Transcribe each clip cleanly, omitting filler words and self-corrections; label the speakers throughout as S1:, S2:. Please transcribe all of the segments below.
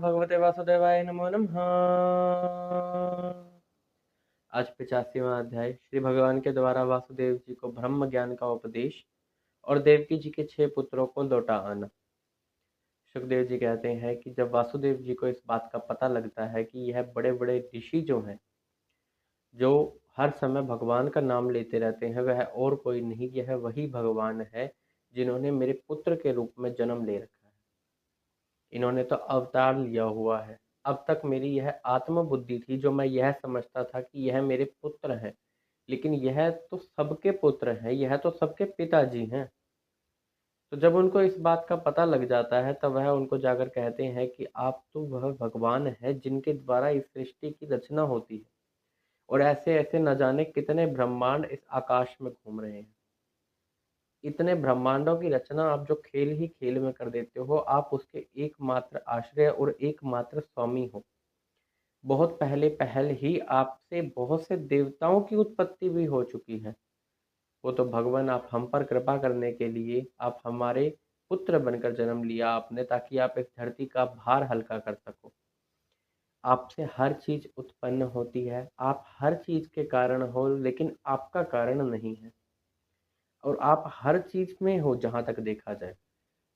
S1: भगवते वासुदेवाय नमो नमः। आज 85वां अध्याय श्री भगवान के द्वारा वासुदेव जी को ब्रह्म ज्ञान का उपदेश और देवकी जी के 6 पुत्रों को लौटा आना। सुखदेव जी कहते हैं कि जब वासुदेव जी को इस बात का पता लगता है कि यह बड़े बड़े ऋषि जो हैं, जो हर समय भगवान का नाम लेते रहते हैं, वह और कोई नहीं, यह वही भगवान है जिन्होंने मेरे पुत्र के रूप में जन्म ले रखा है। इन्होंने तो अवतार लिया हुआ है। अब तक मेरी यह आत्म बुद्धि थी, जो मैं यह समझता था कि यह मेरे पुत्र हैं, लेकिन यह तो सबके पुत्र हैं, यह तो सबके पिताजी हैं। तो जब उनको इस बात का पता लग जाता है, तब वह उनको जाकर कहते हैं कि आप तो वह भगवान है जिनके द्वारा इस सृष्टि की रचना होती है, और ऐसे ऐसे न जाने कितने ब्रह्मांड इस आकाश में घूम रहे हैं। इतने ब्रह्मांडों की रचना आप जो खेल ही खेल में कर देते हो, आप उसके एकमात्र आश्रय और एकमात्र स्वामी हो। बहुत पहले पहल ही आपसे बहुत से देवताओं की उत्पत्ति भी हो चुकी है। वो तो भगवान, आप हम पर कृपा करने के लिए आप हमारे पुत्र बनकर जन्म लिया आपने, ताकि आप इस धरती का भार हल्का कर सको। आपसे हर चीज उत्पन्न होती है, आप हर चीज के कारण हो, लेकिन आपका कारण नहीं है। और आप हर चीज में हो, जहां तक देखा जाए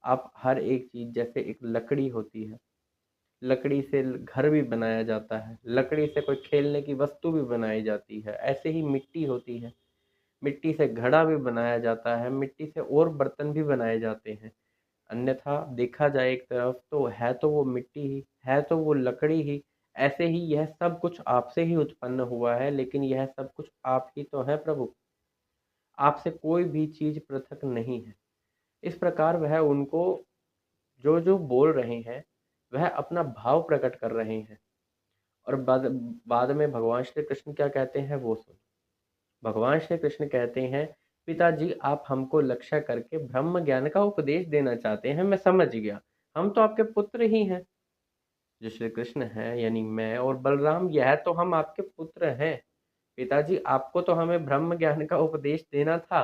S1: आप हर एक चीज, जैसे एक लकड़ी होती है, लकड़ी से घर भी बनाया जाता है, लकड़ी से कोई खेलने की वस्तु भी बनाई जाती है। ऐसे ही मिट्टी होती है, मिट्टी से घड़ा भी बनाया जाता है, मिट्टी से और बर्तन भी बनाए जाते हैं। अन्यथा देखा जाए एक तरफ, तो है तो वो मिट्टी ही है, तो वो लकड़ी ही। ऐसे ही यह सब कुछ आपसे ही उत्पन्न हुआ है, लेकिन यह सब कुछ आप ही तो है प्रभु। आपसे कोई भी चीज पृथक नहीं है। इस प्रकार वह उनको जो जो बोल रहे हैं, वह अपना भाव प्रकट कर रहे हैं। और बाद बाद में भगवान श्री कृष्ण क्या कहते हैं वो सुनो। भगवान श्री कृष्ण कहते हैं, पिताजी आप हमको लक्ष्य करके ब्रह्म ज्ञान का उपदेश देना चाहते हैं, मैं समझ गया। हम तो आपके पुत्र ही हैं। जो श्री कृष्ण है यानी मैं और बलराम, यह तो हम आपके पुत्र हैं। पिताजी आपको तो हमें ब्रह्म ज्ञान का उपदेश देना था,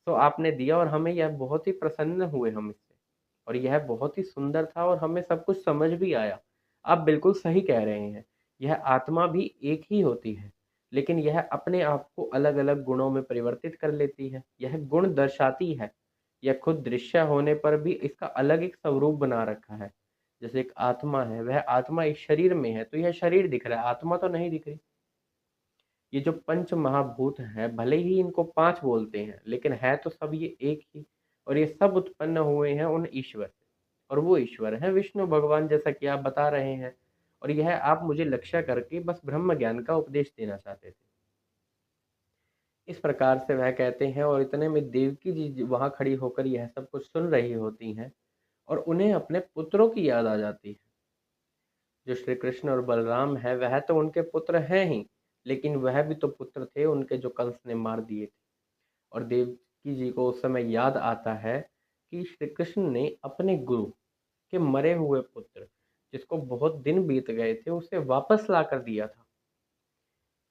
S1: तो आपने दिया, और हमें यह बहुत ही प्रसन्न हुए हम इससे। और यह बहुत ही सुंदर था, और हमें सब कुछ समझ भी आया। आप बिल्कुल सही कह रहे हैं। यह आत्मा भी एक ही होती है, लेकिन यह अपने आप को अलग अलग गुणों में परिवर्तित कर लेती है। यह गुण दर्शाती है। यह खुद दृश्य होने पर भी इसका अलग एक स्वरूप बना रखा है। जैसे एक आत्मा है, वह आत्मा इस शरीर में है, तो यह शरीर दिख रहा है, आत्मा तो नहीं दिख रही। ये जो पंच महाभूत है, भले ही इनको 5 बोलते हैं, लेकिन है तो सब ये एक ही। और ये सब उत्पन्न हुए हैं उन ईश्वर से, और वो ईश्वर है विष्णु भगवान, जैसा कि आप बता रहे हैं। और यह आप मुझे लक्ष्य करके बस ब्रह्म ज्ञान का उपदेश देना चाहते थे। इस प्रकार से वह कहते हैं, और इतने में देवकी जी वहां खड़ी होकर यह सब कुछ सुन रही होती हैं, और उन्हें अपने पुत्रों की याद आ जाती है। जो श्री कृष्ण और बलराम है, वह तो उनके पुत्र हैं ही, लेकिन वह भी तो पुत्र थे उनके, जो कंस ने मार दिए थे। और देवकी जी को उस समय याद आता है कि श्री कृष्ण ने अपने गुरु के मरे हुए पुत्र, जिसको बहुत दिन बीत गए थे, उसे वापस ला कर दिया था।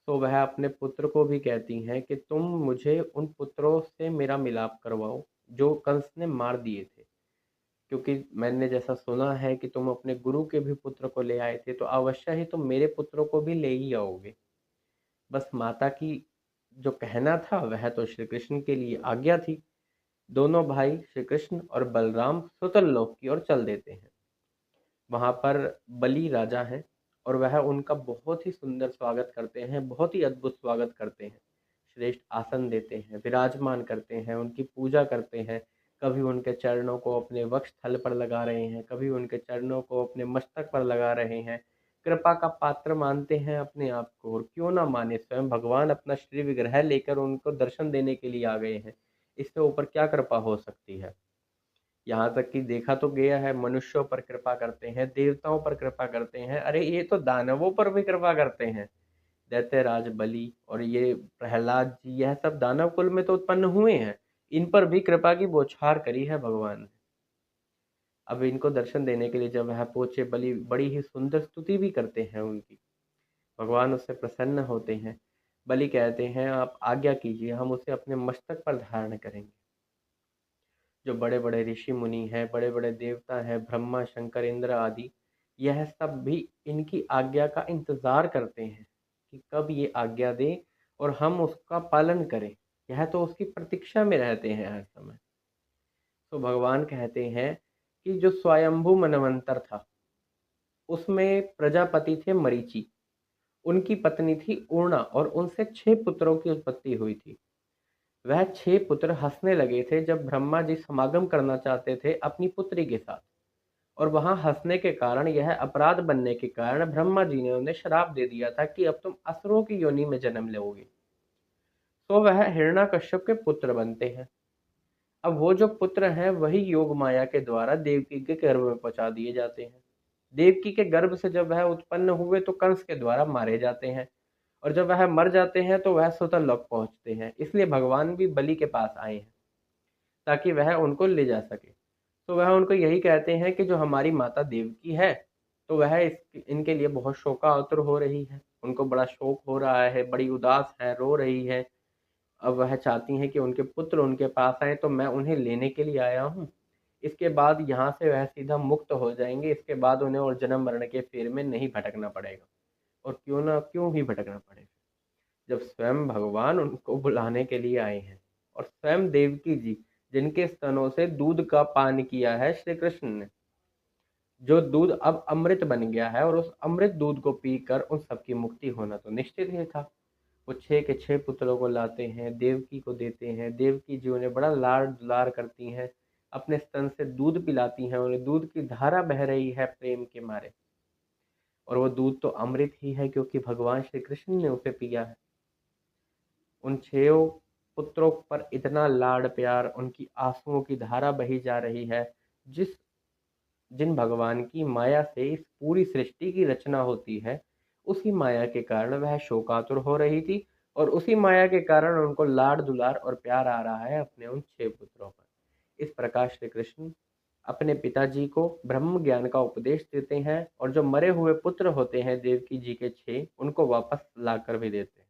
S1: तो वह अपने पुत्र को भी कहती हैं कि तुम मुझे उन पुत्रों से मेरा मिलाप करवाओ जो कंस ने मार दिए थे, क्योंकि मैंने जैसा सुना है कि तुम अपने गुरु के भी पुत्र को ले आए थे, तो अवश्य ही तुम मेरे पुत्रों को भी ले ही आओगे। बस माता की जो कहना था, वह तो श्री कृष्ण के लिए आज्ञा थी। दोनों भाई श्री कृष्ण और बलराम सुतल लोक की ओर चल देते हैं। वहां पर बलि राजा हैं, और वह उनका बहुत ही सुंदर स्वागत करते हैं, बहुत ही अद्भुत स्वागत करते हैं। श्रेष्ठ आसन देते हैं, विराजमान करते हैं, उनकी पूजा करते हैं। कभी उनके चरणों को अपने वक्ष स्थल पर लगा रहे हैं, कभी उनके चरणों को अपने मस्तक पर लगा रहे हैं। कृपा का पात्र मानते हैं अपने आप को, और क्यों ना माने, स्वयं भगवान अपना श्री विग्रह लेकर उनको दर्शन देने के लिए आ गए हैं। इससे ऊपर क्या कृपा हो सकती है। यहाँ तक कि देखा तो गया है, मनुष्यों पर कृपा करते हैं, देवताओं पर कृपा करते हैं, अरे ये तो दानवों पर भी कृपा करते हैं। दैत्यराज बलि और ये प्रहलाद जी, यह सब दानव कुल में तो उत्पन्न हुए हैं। इन पर भी कृपा की बौछार करी है भगवान ने। अब इनको दर्शन देने के लिए जब वह पहुंचे, बलि बड़ी ही सुंदर स्तुति भी करते हैं उनकी। भगवान उससे प्रसन्न होते हैं। बलि कहते हैं, आप आज्ञा कीजिए, हम उसे अपने मस्तक पर धारण करेंगे। जो बड़े बड़े ऋषि मुनि हैं, बड़े बड़े देवता हैं, ब्रह्मा शंकर इंद्र आदि, यह सब भी इनकी आज्ञा का इंतज़ार करते हैं कि कब ये आज्ञा दे और हम उसका पालन करें। यह तो उसकी प्रतीक्षा में रहते हैं हर समय। तो भगवान कहते हैं कि जो स्वयंभू मनवंतर था, उसमें प्रजापति थे मरीचि, उनकी पत्नी थी ऊर्णा और उनसे 6 पुत्रों की उत्पत्ति हुई थी। वह 6 पुत्र हँसने लगे थे जब ब्रह्मा जी समागम करना चाहते थे अपनी पुत्री के साथ, और वहाँ हँसने के कारण, यह अपराध बनने के कारण ब्रह्मा जी ने उन्हें श्राप दे दिया था कि अब तुम असुरों की योनि में जन्म लोगे। तो वह हिरण्यकश्यप के पुत्र बनते हैं। अब वो जो पुत्र हैं वही योग माया के द्वारा देवकी के गर्भ में पहुंचा दिए जाते हैं। देवकी के गर्भ से जब वह उत्पन्न हुए तो कंस के द्वारा मारे जाते हैं, और जब वह मर जाते हैं तो वह स्वतः लोक पहुंचते हैं। इसलिए भगवान भी बलि के पास आए हैं ताकि वह उनको ले जा सके। तो वह उनको यही कहते हैं कि जो हमारी माता देवकी है, तो वह इनके लिए बहुत शोकातुर हो रही है, उनको बड़ा शोक हो रहा है, बड़ी उदास है, रो रही है। अब वह चाहती हैं कि उनके पुत्र उनके पास आए, तो मैं उन्हें लेने के लिए आया हूँ। इसके बाद यहाँ से वह सीधा मुक्त हो जाएंगे, इसके बाद उन्हें और जन्म मरण के फेर में नहीं भटकना पड़ेगा। और क्यों ही भटकना पड़े, जब स्वयं भगवान उनको बुलाने के लिए आए हैं। और स्वयं देवकी जी, जिनके स्तनों से दूध का पान किया है श्री कृष्ण ने, जो दूध अब अमृत बन गया है, और उस अमृत दूध को पीकर उन सबकी मुक्ति होना तो निश्चित ही था। वो 6 के 6 पुत्रों को लाते हैं, देवकी को देते हैं। देवकी जी उन्हें बड़ा लाड दुलार करती हैं, अपने स्तन से दूध पिलाती हैं, उन्हें दूध की धारा बह रही है प्रेम के मारे। और वो दूध तो अमृत ही है, क्योंकि भगवान श्री कृष्ण ने उसे पिया है। उन 6 पुत्रों पर इतना लाड प्यार, उनकी आंसुओं की धारा बही जा रही है। जिस जिन भगवान की माया से इस पूरी सृष्टि की रचना होती है, उसी माया के कारण वह शोकातुर हो रही थी, और उसी माया के कारण उनको लाड दुलार और प्यार आ रहा है अपने उन 6 पुत्रों पर। इस प्रकार श्री कृष्ण अपने पिताजी को ब्रह्म ज्ञान का उपदेश देते हैं, और जो मरे हुए पुत्र होते हैं देवकी जी के 6, उनको वापस लाकर भी देते हैं।